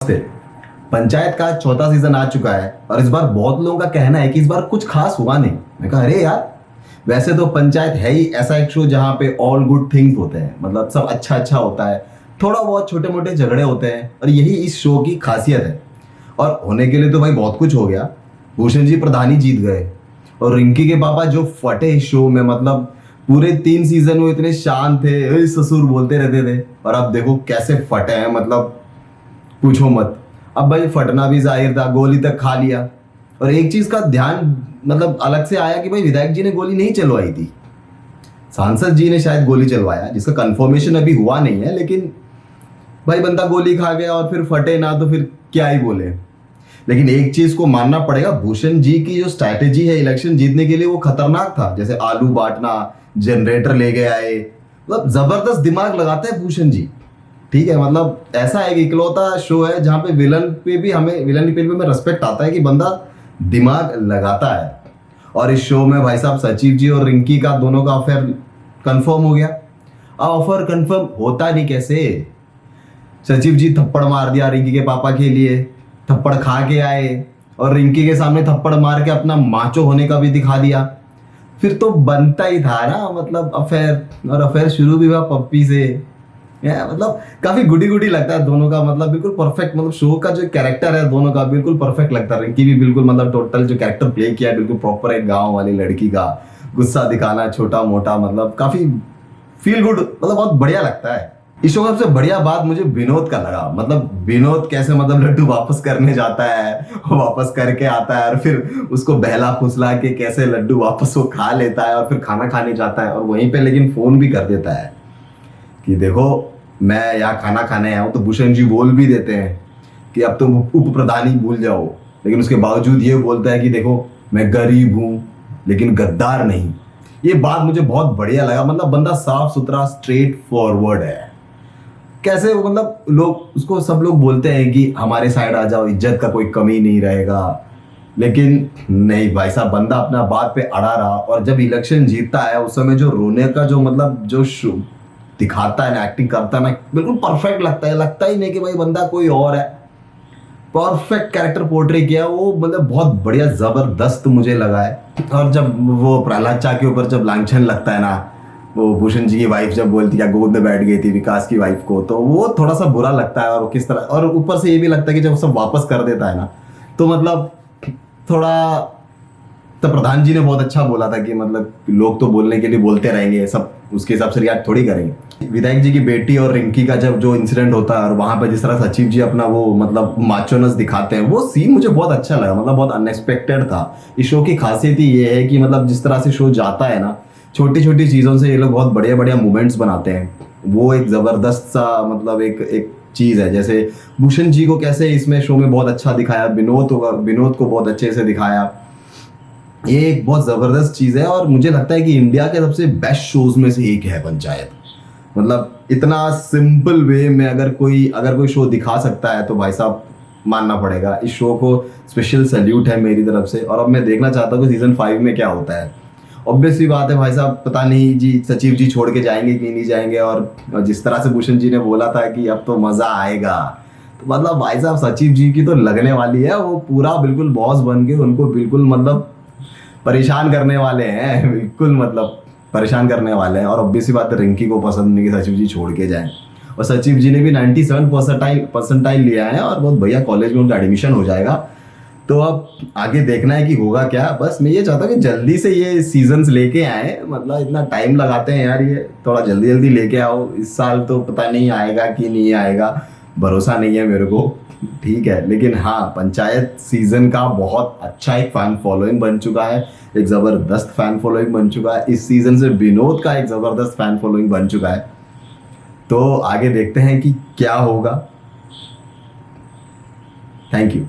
नमस्ते। पंचायत का चौथा सीजन आ चुका है और इस बार बहुत लोगों का कहना है कि इस बार कुछ खास हुआ नहीं। मैं कहा अरे यार, वैसे तो पंचायत है ही ऐसा एक शो जहां पे ऑल गुड थिंग्स होते हैं, मतलब सब अच्छा अच्छा होता है। थोड़ा बहुत छोटे मोटे झगड़े होते हैं और यही इस शो की खासियत है। और होने के लिए तो भाई बहुत कुछ हो गया। भूषण जी प्रधानी जीत गए और रिंकी के पापा जो फटे इस शो में, मतलब पूरे 3 सीजन में इतने शांत थे, "ए, ससुर" बोलते रहते थे, और अब देखो कैसे फटे हैं, मतलब पूछो मत। अब भाई फटना भी जाहिर था, गोली तक खा लिया। और एक चीज का ध्यान मतलब अलग से आया कि भाई विधायक जी ने गोली नहीं चलवाई थी, सांसद जी ने शायद गोली चलवाया, जिसका कंफर्मेशन अभी हुआ नहीं है। लेकिन भाई बंदा गोली खा गया और फिर फटे ना तो फिर क्या ही बोले। लेकिन एक चीज को मानना पड़ेगा, भूषण जी की जो स्ट्रैटेजी है इलेक्शन जीतने के लिए वो खतरनाक था। जैसे आलू बांटना, जनरेटर लेके आए, मतलब जबरदस्त दिमाग लगाते हैं भूषण जी। ठीक है, मतलब ऐसा है कि इकलौता शो है जहां पे विलन पे भी हमें रेस्पेक्ट आता है कि बंदा दिमाग लगाता है। और इस शो में भाई साहब सचिव जी और रिंकी का दोनों का अफेयर कंफर्म हो गया। अब अफेयर कंफर्म होता नहीं कैसे? सचिव जी थप्पड़ मार दिया रिंकी के पापा के लिए, थप्पड़ खा के आए और रिंकी के सामने थप्पड़ मार के अपना माचो होने का भी दिखा दिया। फिर तो बनता ही था ना, मतलब अफेयर। और अफेयर शुरू भी हुआ पप्पी से। मतलब काफी गुडी गुडी लगता है दोनों का, मतलब बिल्कुल परफेक्ट। मतलब शो का जो कैरेक्टर है दोनों का बिल्कुल परफेक्ट लगता है। रिंकी भी बिल्कुल, मतलब टोटल जो कैरेक्टर प्ले किया है बिल्कुल प्रॉपर है, गांव वाली लड़की का गुस्सा दिखाना छोटा मोटा, मतलब काफी फील गुड, मतलब बहुत बढ़िया लगता है। इस शो का सबसे बढ़िया बात मुझे विनोद का लगा। मतलब विनोद कैसे, मतलब लड्डू वापस करने जाता है, वापस करके आता है और फिर उसको बहला फुसला के कैसे लड्डू वापस वो खा लेता है और फिर खाना खाने जाता है। और वहीं पे लेकिन फोन भी कर देता है कि देखो मैं यहाँ खाना खाने आया हूँ। तो भूषण जी बोल भी देते हैं कि अब तुम उप प्रधानी भूल जाओ, लेकिन उसके बावजूद ये बोलता है कि देखो मैं गरीब हूँ लेकिन गद्दार नहीं। ये बात मुझे बहुत बढ़िया लगा। मतलब बंदा साफ सुथरा स्ट्रेट फॉरवर्ड है। कैसे वो, मतलब लोग उसको, सब लोग बोलते हैं कि हमारे साइड आ जाओ, इज्जत का कोई कमी नहीं रहेगा। लेकिन नहीं भाई साहब, बंदा अपना बात पे अड़ा रहा। और जब इलेक्शन जीतता है उस समय जो रोने का जो, मतलब जो दिखाता है ना, एक्टिंग करता है ना, बिल्कुल परफेक्ट लगता है। लगता ही नहीं कि भाई बंदा कोई और है। परफेक्ट कैरेक्टर पोर्ट्रे किया वो, मतलब बहुत बढ़िया जबरदस्त मुझे लगा है। और जब वो प्रहलाद चा के ऊपर जब लांछन लगता है ना, वो भूषण जी की वाइफ जब बोलती है गोद में बैठ गई थी विकास की वाइफ को, तो वो थोड़ा सा बुरा लगता है। और किस तरह, और ऊपर से ये भी लगता है कि जब सब वापस कर देता है ना, तो मतलब थोड़ा, तो प्रधान जी ने बहुत अच्छा बोला था कि मतलब लोग तो बोलने के लिए बोलते रहेंगे, सब उसके हिसाब से रिएक्ट थोड़ी करेंगे। विधायक जी की बेटी और रिंकी का जब जो इंसिडेंट होता है और वहां पर जिस तरह सचिव जी अपना वो, मतलब माचोनस दिखाते हैं, वो सीन मुझे बहुत अच्छा लगा। मतलब बहुत अनएक्सपेक्टेड था। इस शो की खासियत ही ये है कि मतलब जिस तरह से शो जाता है ना, छोटी छोटी चीजों से ये लोग बहुत बढ़िया बढ़िया मूवमेंट्स बनाते हैं। वो एक जबरदस्त सा, मतलब एक चीज है। जैसे भूषण जी को कैसे इसमें शो में बहुत अच्छा दिखाया, विनोद को बहुत अच्छे से दिखाया। ये एक बहुत जबरदस्त चीज है और मुझे लगता है कि इंडिया के सबसे बेस्ट शोज में से एक है पंचायत। मतलब इतना सिंपल वे में अगर कोई शो दिखा सकता है तो भाई साहब मानना पड़ेगा। इस शो को स्पेशल सैल्यूट है मेरी तरफ से। और अब मैं देखना चाहता हूँ कि सीजन 5 में क्या होता है। ऑब्वियसली बात है भाई साहब, पता नहीं जी सचिव जी छोड़ के जाएंगे कि नहीं जाएंगे। और जिस तरह से भूषण जी ने बोला था कि अब तो मजा आएगा, तो मतलब भाई साहब सचिव जी की तो लगने वाली है। वो पूरा बिल्कुल बॉस बन के उनको बिल्कुल, मतलब परेशान करने वाले हैं, बिल्कुल मतलब परेशान करने वाले हैं। और ऑब्वियसली बात है रिंकी को पसंद नहीं कि सचिव जी छोड़ के जाएं। और सचिव जी ने भी 97 परसेंटाइल लिया है और बहुत बढ़िया कॉलेज में उनका एडमिशन हो जाएगा। तो अब आगे देखना है कि होगा क्या। बस मैं ये चाहता हूँ कि जल्दी से ये सीजन्स लेके आए। मतलब इतना टाइम लगाते हैं यार, ये थोड़ा जल्दी जल्दी लेके आओ। इस साल तो पता नहीं आएगा कि नहीं आएगा, भरोसा नहीं है मेरे को। ठीक है, लेकिन हाँ, पंचायत सीजन का बहुत अच्छा एक फैन फॉलोइंग बन चुका है, एक जबरदस्त फैन फॉलोइंग बन चुका है। इस सीजन से विनोद का एक जबरदस्त फैन फॉलोइंग बन चुका है। तो आगे देखते हैं कि क्या होगा। Thank you.